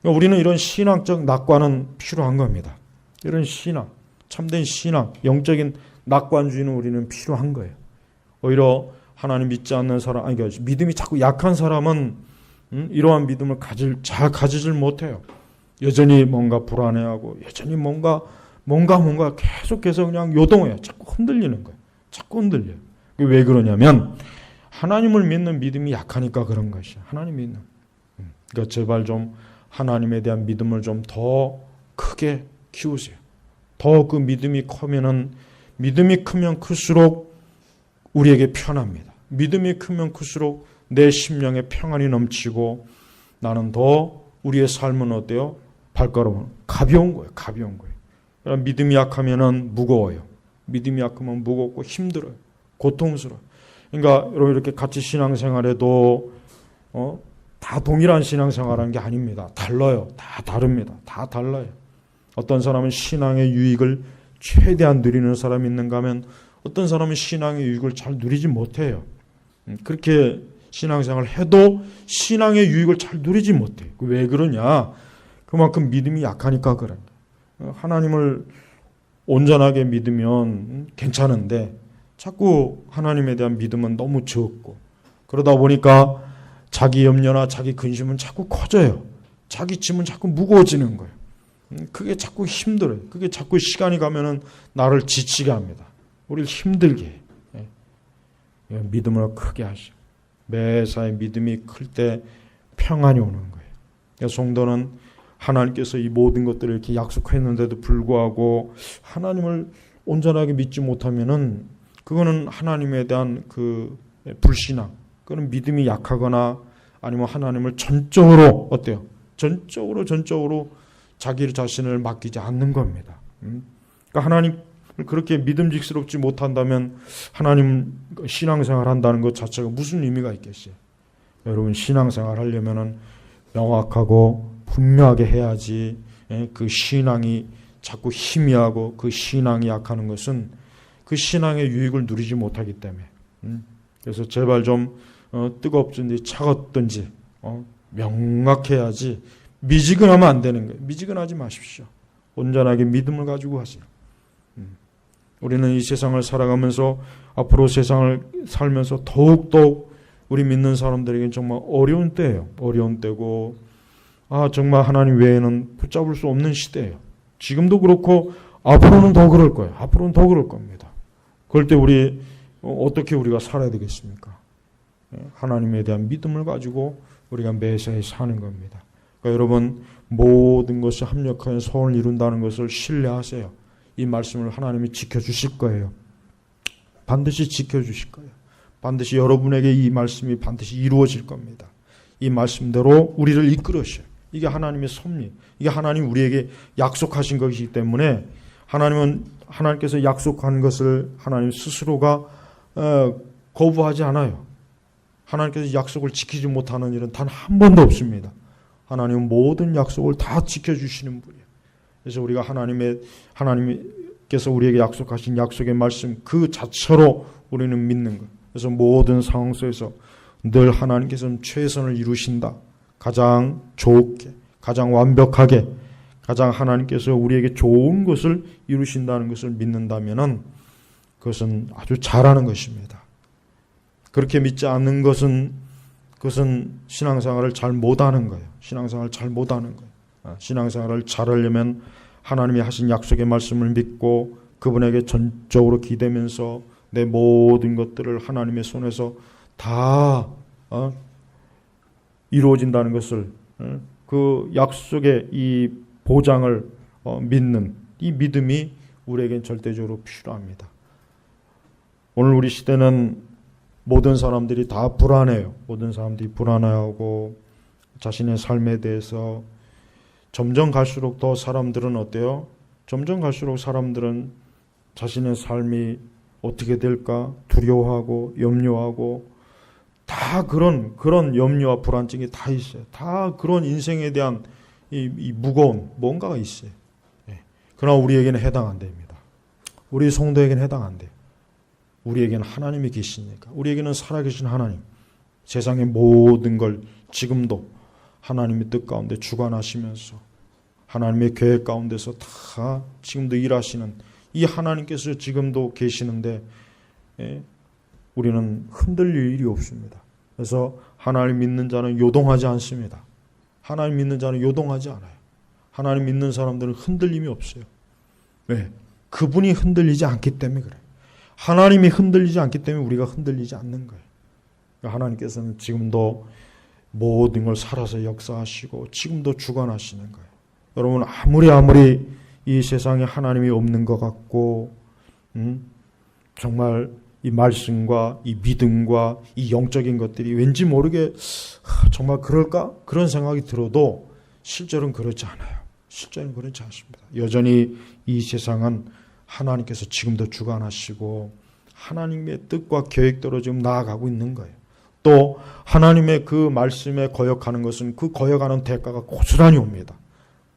그러니까 우리는 이런 신앙적 낙관은 필요한 겁니다. 이런 신앙, 참된 신앙, 영적인 낙관주의는 우리는 필요한 거예요. 오히려 하나님 믿지 않는 사람, 믿음이 자꾸 약한 사람은 이러한 믿음을 잘 가지질 못해요. 여전히 뭔가 불안해하고 여전히 뭔가 계속해서 그냥 요동해요. 자꾸 흔들리는 거예요. 자꾸 흔들려요. 왜 그러냐면 하나님을 믿는 믿음이 약하니까 그런 것이에요. 하나님 믿는. 그러니까 제발 좀 하나님에 대한 믿음을 좀 더 크게 키우세요. 더 그 믿음이 크면 클수록 우리에게 편합니다. 믿음이 크면 클수록 내 심령에 평안이 넘치고 나는 더 우리의 삶은 어때요? 발걸음은 가벼운 거예요. 그러니까 믿음이 약하면은 무거워요. 믿음이 약하면 무겁고 힘들어요. 고통스러워요. 그러니까 여러분 이렇게 같이 신앙생활해도 다 동일한 신앙생활하는 게 아닙니다. 달라요. 다 다릅니다. 다 달라요. 어떤 사람은 신앙의 유익을 최대한 누리는 사람이 있는가 하면 어떤 사람은 신앙의 유익을 잘 누리지 못해요. 그렇게 신앙생활을 해도 신앙의 유익을 잘 누리지 못해요. 왜 그러냐? 그만큼 믿음이 약하니까 그래요. 하나님을 온전하게 믿으면 괜찮은데 자꾸 하나님에 대한 믿음은 너무 적고 그러다 보니까 자기 염려나 자기 근심은 자꾸 커져요. 자기 짐은 자꾸 무거워지는 거예요. 그게 자꾸 힘들어요. 그게 자꾸 시간이 가면은 나를 지치게 합니다. 우리를 힘들게 해요. 믿음을 크게 하셔. 매사에 믿음이 클 때 평안이 오는 거예요. 그러니까 성도는 하나님께서 이 모든 것들을 이렇게 약속했는데도 불구하고 하나님을 온전하게 믿지 못하면은 그거는 하나님에 대한 그 불신앙, 그건 믿음이 약하거나 아니면 하나님을 전적으로 어때요? 전적으로 자기 자신을 맡기지 않는 겁니다. 그러니까 하나님을 그렇게 믿음직스럽지 못한다면 하나님 신앙생활 한다는 것 자체가 무슨 의미가 있겠어요? 여러분 신앙생활 하려면은 명확하고 분명하게 해야지. 그 신앙이 자꾸 희미하고 그 신앙이 약하는 것은 그 신앙의 유익을 누리지 못하기 때문에. 그래서 제발 좀 뜨겁든지 차갑든지 명확해야지 미지근하면 안 되는 거예요. 미지근하지 마십시오. 온전하게 믿음을 가지고 하세요. 우리는 이 세상을 살아가면서 앞으로 세상을 살면서 더욱더욱 우리 믿는 사람들에게는 정말 어려운 때예요. 어려운 때고 정말 하나님 외에는 붙잡을 수 없는 시대예요. 지금도 그렇고 앞으로는 더 그럴 거예요. 앞으로는 더 그럴 겁니다. 그럴 때 우리 어떻게 우리가 살아야 되겠습니까? 하나님에 대한 믿음을 가지고 우리가 매사에 사는 겁니다. 그러니까 여러분 모든 것이 합력하여 선을 이룬다는 것을 신뢰하세요. 이 말씀을 하나님이 지켜주실 거예요. 반드시 지켜주실 거예요. 반드시 여러분에게 이 말씀이 반드시 이루어질 겁니다. 이 말씀대로 우리를 이끌으셔요. 이게 하나님의 섭리, 이게 하나님 우리에게 약속하신 것이기 때문에 하나님께서 약속한 것을 하나님 스스로가 거부하지 않아요. 하나님께서 약속을 지키지 못하는 일은 단 한 번도 없습니다. 하나님은 모든 약속을 다 지켜주시는 분이에요. 그래서 우리가 하나님께서 우리에게 약속하신 약속의 말씀 그 자체로 우리는 믿는 것. 그래서 모든 상황 속에서 늘 하나님께서는 최선을 이루신다. 가장 좋게, 가장 완벽하게, 가장 하나님께서 우리에게 좋은 것을 이루신다는 것을 믿는다면은 그것은 아주 잘하는 것입니다. 그렇게 믿지 않는 것은 그것은 신앙생활을 잘 못하는 거예요. 신앙생활을 잘 못하는 거예요. 신앙생활을 잘하려면 하나님이 하신 약속의 말씀을 믿고 그분에게 전적으로 기대면서 내 모든 것들을 하나님의 손에서 다 이루어진다는 것을, 그 약속의 이 보장을 믿는 이 믿음이 우리에겐 절대적으로 필요합니다. 오늘 우리 시대는 모든 사람들이 다 불안해요. 모든 사람들이 불안해하고 자신의 삶에 대해서 점점 갈수록 더 사람들은 어때요? 점점 갈수록 사람들은 자신의 삶이 어떻게 될까 두려워하고 염려하고 다 그런 염려와 불안증이 다 있어요. 다 그런 인생에 대한 이 무거운 뭔가가 있어요. 그러나 우리에게는 해당 안 됩니다. 우리 성도에게는 해당 안 돼요. 우리에게는 하나님이 계시니까. 우리에게는 살아계신 하나님, 세상의 모든 걸 지금도 하나님의 뜻 가운데 주관하시면서 하나님의 계획 가운데서 다 지금도 일하시는 이 하나님께서 지금도 계시는데 우리는 흔들릴 일이 없습니다. 그래서 하나님 믿는 자는 요동하지 않습니다. 하나님 믿는 자는 요동하지 않아요. 하나님 믿는 사람들은 흔들림이 없어요. 왜? 그분이 흔들리지 않기 때문에 그래요. 하나님이 흔들리지 않기 때문에 우리가 흔들리지 않는 거예요. 하나님께서는 지금도 모든 걸 살아서 역사하시고 지금도 주관하시는 거예요. 여러분 아무리 이 세상에 하나님이 없는 것 같고 정말 이 말씀과 이 믿음과 이 영적인 것들이 왠지 모르게 정말 그럴까? 그런 생각이 들어도 실제로는 그렇지 않아요. 실제로는 그렇지 않습니다. 여전히 이 세상은 하나님께서 지금도 주관하시고 하나님의 뜻과 계획대로 지금 나아가고 있는 거예요. 또 하나님의 그 말씀에 거역하는 것은 그 거역하는 대가가 고스란히 옵니다.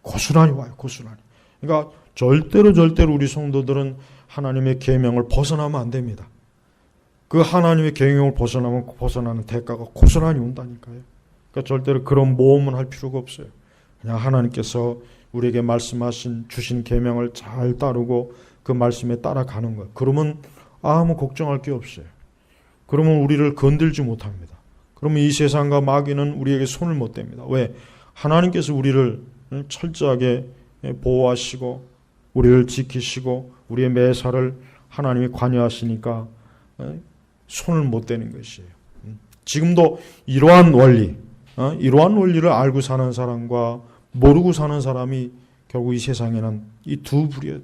고스란히 와요. 고스란히. 그러니까 절대로 우리 성도들은 하나님의 계명을 벗어나면 안 됩니다. 그 하나님의 계명을 벗어나면 벗어나는 대가가 고스란히 온다니까요. 그러니까 절대로 그런 모험은 할 필요가 없어요. 그냥 하나님께서 우리에게 말씀하신 주신 계명을 잘 따르고 그 말씀에 따라가는 거예요. 그러면 아무 걱정할 게 없어요. 그러면 우리를 건들지 못합니다. 그러면 이 세상과 마귀는 우리에게 손을 못 댑니다. 왜? 하나님께서 우리를 철저하게 보호하시고 우리를 지키시고 우리의 매사를 하나님이 관여하시니까 손을 못 대는 것이에요. 지금도 이러한 원리를 알고 사는 사람과 모르고 사는 사람이 결국 이 세상에는 이 두 부류예요.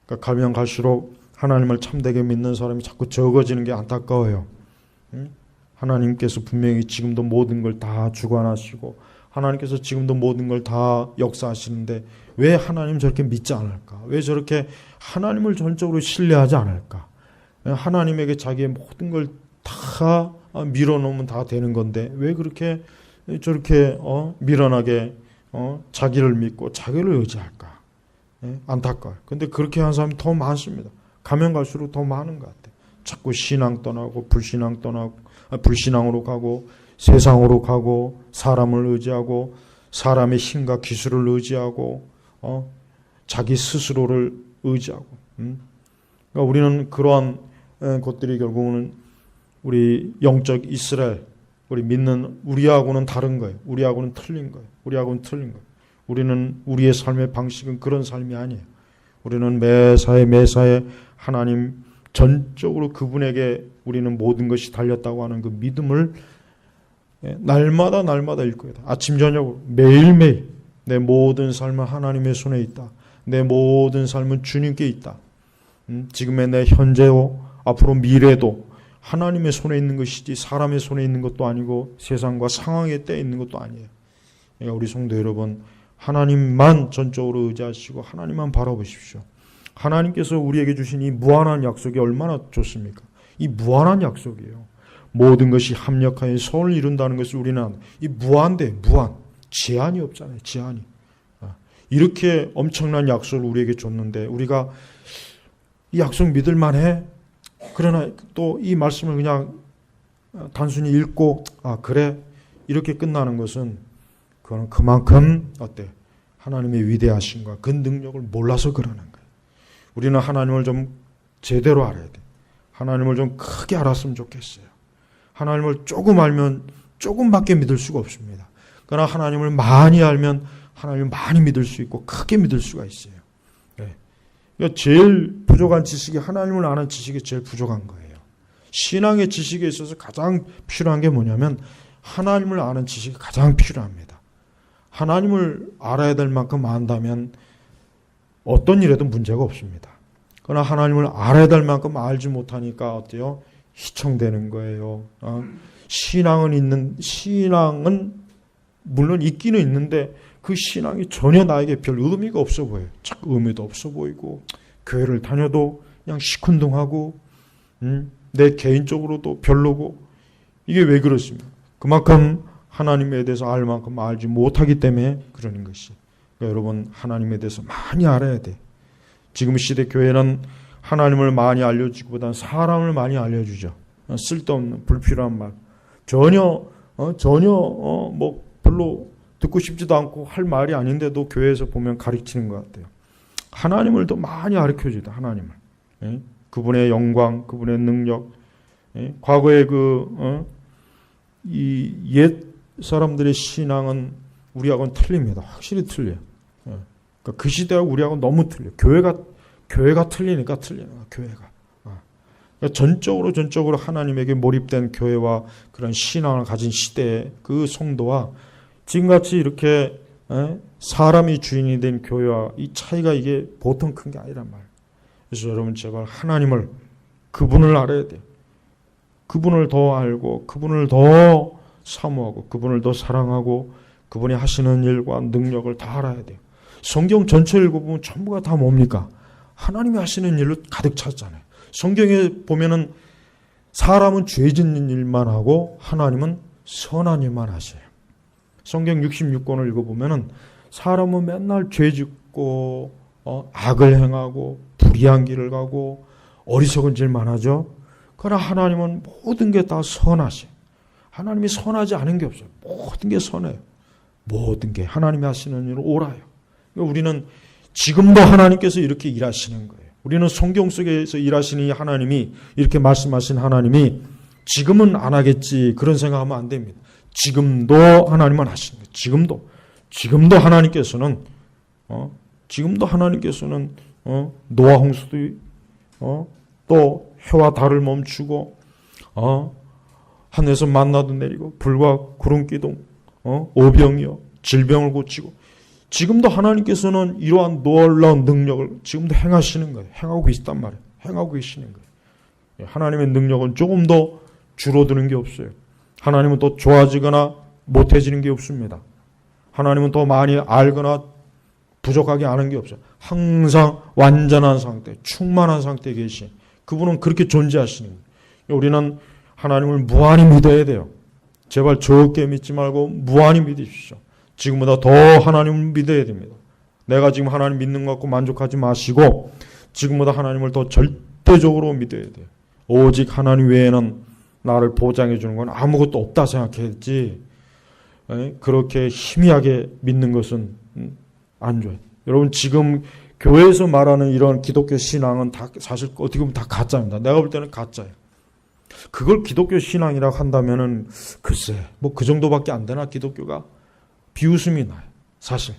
그러니까 가면 갈수록 하나님을 참되게 믿는 사람이 자꾸 적어지는 게 안타까워요. 하나님께서 분명히 지금도 모든 걸 다 주관하시고 하나님께서 지금도 모든 걸 다 역사하시는데 왜 하나님 저렇게 믿지 않을까? 왜 저렇게 하나님을 전적으로 신뢰하지 않을까? 하나님에게 자기의 모든 걸 다 밀어놓으면 다 되는 건데 왜 그렇게 저렇게 미련하게 자기를 믿고 자기를 의지할까? 안타까워요. 근데 그렇게 하는 사람이 더 많습니다. 가면 갈수록 더 많은 것 같아요. 자꾸 신앙 떠나고 불신앙으로 가고 세상으로 가고 사람을 의지하고 사람의 힘과 기술을 의지하고 자기 스스로를 의지하고 그러니까 우리는 그러한 것들이 결국은 우리 영적 이스라엘 우리 믿는 우리하고는 다른 거예요. 우리하고는 틀린 거예요. 우리는 우리의 삶의 방식은 그런 삶이 아니에요. 우리는 매사에 하나님 전적으로 그분에게 우리는 모든 것이 달렸다고 하는 그 믿음을 날마다 읽고 있다. 아침 저녁으로 매일매일 내 모든 삶은 하나님의 손에 있다. 내 모든 삶은 주님께 있다. 지금의 내 현재와 앞으로 미래도 하나님의 손에 있는 것이지 사람의 손에 있는 것도 아니고 세상과 상황에 떼 있는 것도 아니에요. 그러니까 우리 성도 여러분 하나님만 전적으로 의지하시고 하나님만 바라보십시오. 하나님께서 우리에게 주신 이 무한한 약속이 얼마나 좋습니까? 이 무한한 약속이에요. 모든 것이 합력하여 선을 이룬다는 것을 우리는 이 무한 제한이 없잖아요. 제한이. 이렇게 엄청난 약속을 우리에게 줬는데 우리가 이 약속 믿을 만해? 그러나 또 이 말씀을 그냥 단순히 읽고 그래 이렇게 끝나는 것은 그거는 그만큼 어때? 하나님의 위대하심과 그 능력을 몰라서 그러는 거예요. 우리는 하나님을 좀 제대로 알아야 돼. 하나님을 좀 크게 알았으면 좋겠어요. 하나님을 조금 알면 조금밖에 믿을 수가 없습니다. 그러나 하나님을 많이 알면 하나님을 많이 믿을 수 있고 크게 믿을 수가 있어요. 네. 그러니까 제일 부족한 지식이 하나님을 아는 지식이 제일 부족한 거예요. 신앙의 지식에 있어서 가장 필요한 게 뭐냐면 하나님을 아는 지식이 가장 필요합니다. 하나님을 알아야 될 만큼 안다면 어떤 일에도 문제가 없습니다. 그러나 하나님을 알아야 될 만큼 알지 못하니까 어때요? 희청되는 거예요. 신앙은 물론 있기는 있는데 그 신앙이 전혀 나에게 별 의미가 없어 보여요. 자꾸 의미도 없어 보이고 교회를 다녀도 그냥 시큰둥하고 내 개인적으로도 별로고 이게 왜 그렇습니까? 그만큼 하나님에 대해서 알 만큼 알지 못하기 때문에 그러는 것이. 그러니까 여러분 하나님에 대해서 많이 알아야 돼. 지금 시대 교회는 하나님을 많이 알려주기보다는 사람을 많이 알려주죠. 쓸데없는 불필요한 말. 전혀 뭐 별로 듣고 싶지도 않고 할 말이 아닌데도 교회에서 보면 가르치는 것 같아요. 하나님을 더 많이 가르쳐주다. 하나님을. 예? 그분의 영광, 그분의 능력. 예? 과거에 이 옛 사람들의 신앙은 우리하고는 틀립니다. 확실히 틀려요. 예. 그러니까 그 시대하고 우리하고는 너무 틀려요. 교회가 틀리니까 틀려요. 교회가. 그러니까 전적으로 하나님에게 몰입된 교회와 그런 신앙을 가진 시대의 그 성도와 지금같이 이렇게 사람이 주인이 된 교회와 이 차이가 이게 보통 큰 게 아니란 말이에요. 그래서 여러분 제발 하나님을 그분을 알아야 돼요. 그분을 더 알고 그분을 더 사모하고 그분을 더 사랑하고 그분이 하시는 일과 능력을 다 알아야 돼요. 성경 전체 읽어보면 전부가 다 뭡니까? 하나님이 하시는 일로 가득 찼잖아요. 성경에 보면은 사람은 죄 짓는 일만 하고 하나님은 선한 일만 하셔요. 성경 66권을 읽어보면은 사람은 맨날 죄 짓고 악을 행하고 불의한 길을 가고 어리석은 짓만 하죠. 그러나 하나님은 모든 게 다 선하셔요. 하나님이 선하지 않은 게 없어요. 모든 게 선해요. 모든 게 하나님이 하시는 일을 옳아요. 그러니까 우리는 지금도 하나님께서 이렇게 일하시는 거예요. 우리는 성경 속에서 일하시는 이 하나님이 이렇게 말씀하신 하나님이 지금은 안 하겠지 그런 생각하면 안 됩니다. 지금도 하나님만 하시는 거예요. 지금도 하나님께서는 노아 홍수도 또 해와 달을 멈추고 하늘에서 만나도 내리고 불과 구름 기둥 오병이요 질병을 고치고 지금도 하나님께서는 이러한 놀라운 능력을 지금도 행하시는 거예요. 행하고 계시단 말이에요. 행하고 계시는 거예요. 하나님의 능력은 조금 더 줄어드는 게 없어요. 하나님은 더 좋아지거나 못해지는 게 없습니다. 하나님은 더 많이 알거나 부족하게 아는 게 없어요. 항상 완전한 상태, 충만한 상태에 계신 그분은 그렇게 존재하시는 거예요. 우리는 하나님을 무한히 믿어야 돼요. 제발 적게 믿지 말고 무한히 믿으십시오. 지금보다 더 하나님을 믿어야 됩니다. 내가 지금 하나님 믿는 것 갖고 만족하지 마시고 지금보다 하나님을 더 절대적으로 믿어야 돼요. 오직 하나님 외에는 나를 보장해 주는 건 아무것도 없다 생각했지 그렇게 희미하게 믿는 것은 안 좋아요. 여러분 지금 교회에서 말하는 이런 기독교 신앙은 다 사실 어떻게 보면 다 가짜입니다. 내가 볼 때는 가짜예요. 그걸 기독교 신앙이라고 한다면은 글쎄 뭐 그 정도밖에 안 되나 기독교가 비웃음이 나요. 사실.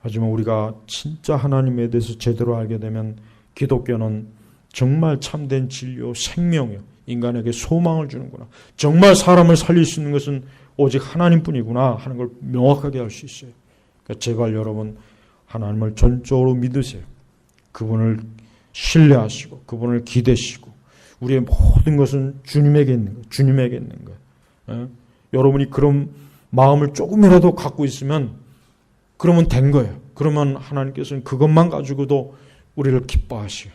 하지만 우리가 진짜 하나님에 대해서 제대로 알게 되면 기독교는 정말 참된 진리요 생명이요 인간에게 소망을 주는구나. 정말 사람을 살릴 수 있는 것은 오직 하나님뿐이구나 하는 걸 명확하게 알 수 있어요. 그러니까 제발 여러분 하나님을 전적으로 믿으세요. 그분을 신뢰하시고 그분을 기대시고 우리의 모든 것은 주님에게 있는 거예요. 주님에게 있는 거예요. 여러분이 그런 마음을 조금이라도 갖고 있으면 그러면 된 거예요. 그러면 하나님께서는 그것만 가지고도 우리를 기뻐하시고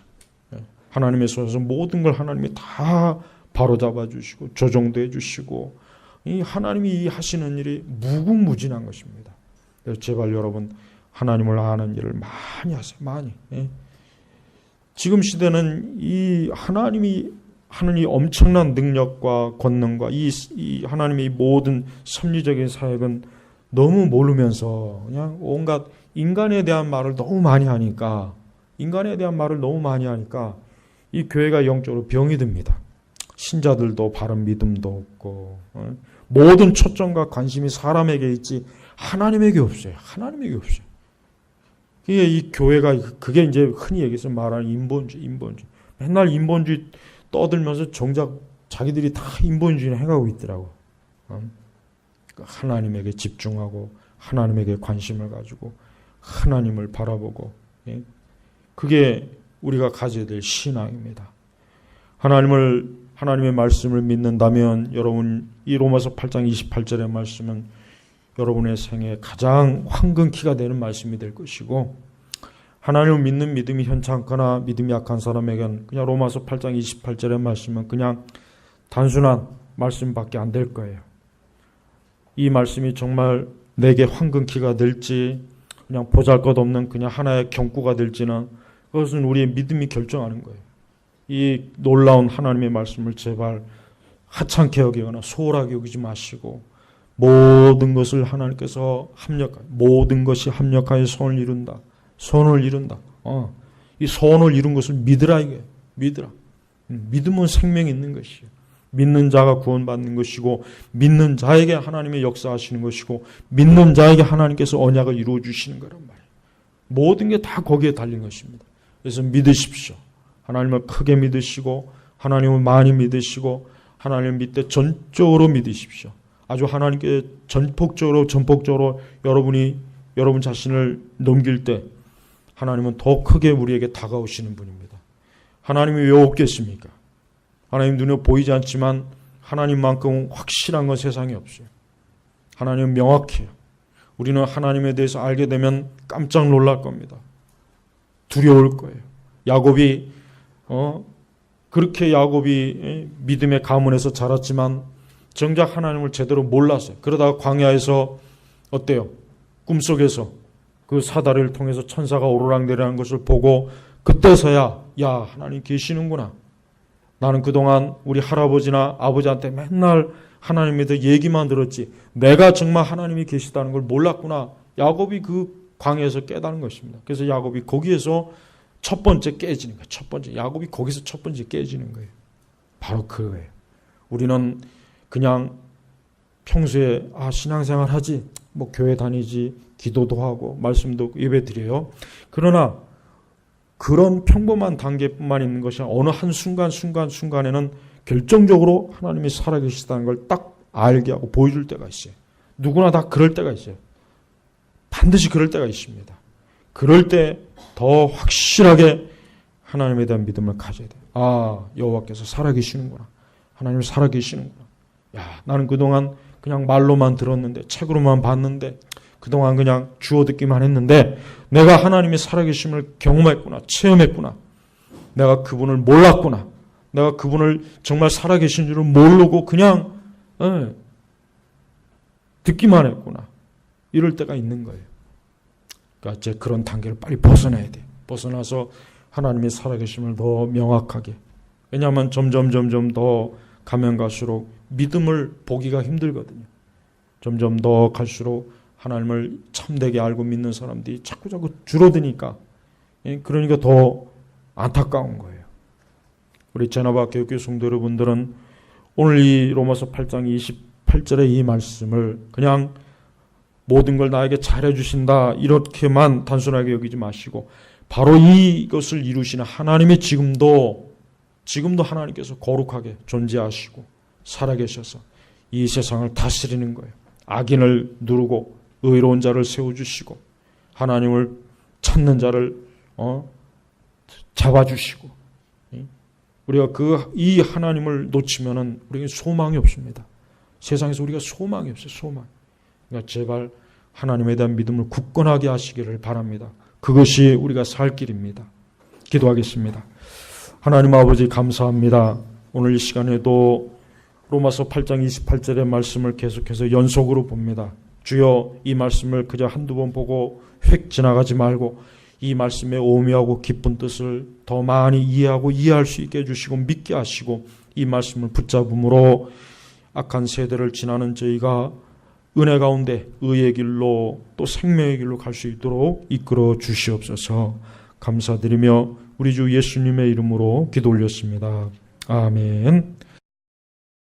하나님의 손에서 모든 걸 하나님이 다 바로잡아 주시고 조정도 해주시고 이 하나님이 하시는 일이 무궁무진한 것입니다. 그래서 제발 여러분 하나님을 아는 일을 많이 하세요. 많이. 지금 시대는 이 하나님이 하는 이 엄청난 능력과 권능과 이 하나님의 모든 섭리적인 사역은 너무 모르면서 그냥 온갖 인간에 대한 말을 너무 많이 하니까 이 교회가 영적으로 병이 듭니다. 신자들도 바른 믿음도 없고 모든 초점과 관심이 사람에게 있지 하나님에게 없어요. 이 교회가 그게 이제 흔히 얘기해서 말하는 인본주의. 맨날 인본주의 떠들면서 정작 자기들이 다 인본주의를 해가고 있더라고. 하나님에게 집중하고 하나님에게 관심을 가지고 하나님을 바라보고 그게 우리가 가져야 될 신앙입니다. 하나님의 말씀을 믿는다면 여러분 이 로마서 8장 28절의 말씀은 여러분의 생에 가장 황금키가 되는 말씀이 될 것이고 하나님을 믿는 믿음이 현찮거나 믿음이 약한 사람에겐 그냥 로마서 8장 28절의 말씀은 그냥 단순한 말씀밖에 안 될 거예요. 이 말씀이 정말 내게 황금키가 될지 그냥 보잘것없는 그냥 하나의 경구가 될지는 그것은 우리의 믿음이 결정하는 거예요. 이 놀라운 하나님의 말씀을 제발 하찮게 여기거나 소홀하게 여기지 마시고 모든 것을 하나님께서 모든 것이 합력하여 선을 이룬다. 이 선을 이룬 것을 믿으라 이게 믿으라. 믿음은 생명이 있는 것이에요. 믿는 자가 구원받는 것이고 믿는 자에게 하나님의 역사하시는 것이고 믿는 자에게 하나님께서 언약을 이루어 주시는 거란 말이에요. 모든 게 다 거기에 달린 것입니다. 그래서 믿으십시오. 하나님을 크게 믿으시고 하나님을 많이 믿으시고 하나님을 믿되 전적으로 믿으십시오. 아주 하나님께 전폭적으로 여러분 자신을 넘길 때 하나님은 더 크게 우리에게 다가오시는 분입니다. 하나님이 왜 없겠습니까? 하나님 눈에 보이지 않지만 하나님만큼 확실한 건 세상에 없어요. 하나님은 명확해요. 우리는 하나님에 대해서 알게 되면 깜짝 놀랄 겁니다. 두려울 거예요. 그렇게 야곱이 믿음의 가문에서 자랐지만 정작 하나님을 제대로 몰랐어요. 그러다가 광야에서 어때요? 꿈속에서 그 사다리를 통해서 천사가 오르락내리라는 것을 보고 그때서야 하나님 계시는구나. 나는 그동안 우리 할아버지나 아버지한테 맨날 하나님에 대해 얘기만 들었지 내가 정말 하나님이 계시다는 걸 몰랐구나. 야곱이 그 광야에서 깨달은 것입니다. 그래서 야곱이 거기에서 첫 번째 깨지는 거예요. 야곱이 거기서 첫 번째 깨지는 거예요. 바로 그거예요. 우리는 그냥 평소에 신앙생활 하지 교회 다니지 기도도 하고 말씀도 예배 드려요. 그러나 그런 평범한 단계뿐만 있는 것이 아니라 어느 한 순간에는 결정적으로 하나님이 살아계시다는 걸 딱 알게 하고 보여줄 때가 있어요. 누구나 다 그럴 때가 있어요. 반드시 그럴 때가 있습니다. 그럴 때 더 확실하게 하나님에 대한 믿음을 가져야 돼요. 여호와께서 살아계시는구나. 하나님 살아계시는구나. 나는 그동안 그냥 말로만 들었는데 책으로만 봤는데 그동안 그냥 주워 듣기만 했는데 내가 하나님의 살아계심을 경험했구나. 체험했구나. 내가 그분을 몰랐구나. 내가 그분을 정말 살아계신 줄을 모르고 그냥 듣기만 했구나. 이럴 때가 있는 거예요. 그러니까 이제 그런 단계를 빨리 벗어나야 돼. 벗어나서 하나님의 살아계심을 더 명확하게. 왜냐하면 점점 더 가면 갈수록 믿음을 보기가 힘들거든요. 점점 더 갈수록 하나님을 참되게 알고 믿는 사람들이 자꾸 줄어드니까 그러니까 더 안타까운 거예요. 우리 제나바 교육교 성도 여러분들은 오늘 이 로마서 8장 28절의 이 말씀을 그냥 모든 걸 나에게 잘해주신다 이렇게만 단순하게 여기지 마시고 바로 이것을 이루시는 하나님의 지금도 하나님께서 거룩하게 존재하시고 살아계셔서 이 세상을 다스리는 거예요. 악인을 누르고 의로운 자를 세워주시고 하나님을 찾는 자를 잡아주시고 우리가 이 하나님을 놓치면은 우리에게 소망이 없습니다. 세상에서 우리가 소망이 없어요. 소망. 그러니까 제발 하나님에 대한 믿음을 굳건하게 하시기를 바랍니다. 그것이 우리가 살 길입니다. 기도하겠습니다. 하나님 아버지 감사합니다. 오늘 이 시간에도 로마서 8장 28절의 말씀을 계속해서 연속으로 봅니다. 주여 이 말씀을 그저 한두 번 보고 휙 지나가지 말고 이 말씀의 오묘하고 깊은 뜻을 더 많이 이해하고 이해할 수 있게 해주시고 믿게 하시고 이 말씀을 붙잡음으로 악한 세대를 지나는 저희가 은혜 가운데 의의 길로 또 생명의 길로 갈 수 있도록 이끌어 주시옵소서. 감사드리며 우리 주 예수님의 이름으로 기도 올렸습니다. 아멘.